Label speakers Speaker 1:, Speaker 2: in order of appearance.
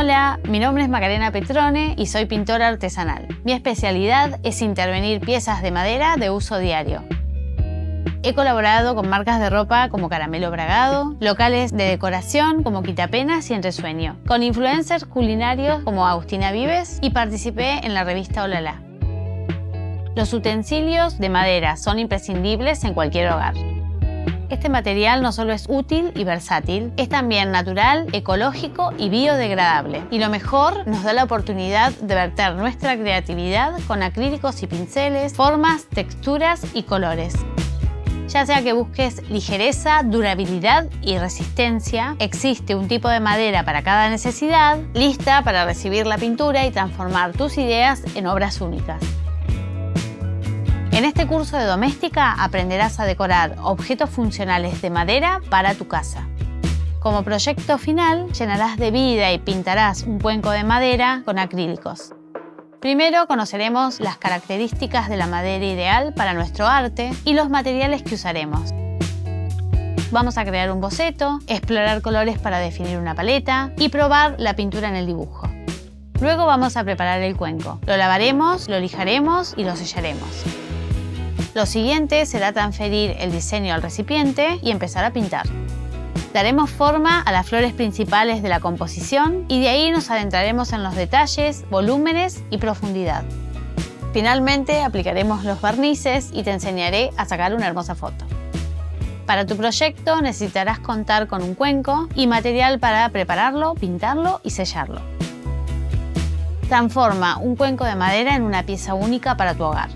Speaker 1: Hola, mi nombre es Macarena Petrone y soy pintora artesanal. Mi especialidad es intervenir piezas de madera de uso diario. He colaborado con marcas de ropa como Caramelo Bragado, locales de decoración como Quitapenas y Entresueño, con influencers culinarios como Agustina Vives y participé en la revista Olala. Los utensilios de madera son imprescindibles en cualquier hogar. Este material no solo es útil y versátil, es también natural, ecológico y biodegradable. Y lo mejor, nos da la oportunidad de verter nuestra creatividad con acrílicos y pinceles, formas, texturas y colores. Ya sea que busques ligereza, durabilidad y resistencia, existe un tipo de madera para cada necesidad, lista para recibir la pintura y transformar tus ideas en obras únicas. En este curso de doméstica aprenderás a decorar objetos funcionales de madera para tu casa. Como proyecto final, llenarás de vida y pintarás un cuenco de madera con acrílicos. Primero conoceremos las características de la madera ideal para nuestro arte y los materiales que usaremos. Vamos a crear un boceto, explorar colores para definir una paleta y probar la pintura en el dibujo. Luego vamos a preparar el cuenco. Lo lavaremos, lo lijaremos y lo sellaremos. Lo siguiente será transferir el diseño al recipiente y empezar a pintar. Daremos forma a las flores principales de la composición y de ahí nos adentraremos en los detalles, volúmenes y profundidad. Finalmente aplicaremos los barnices y te enseñaré a sacar una hermosa foto. Para tu proyecto necesitarás contar con un cuenco y material para prepararlo, pintarlo y sellarlo. Transforma un cuenco de madera en una pieza única para tu hogar.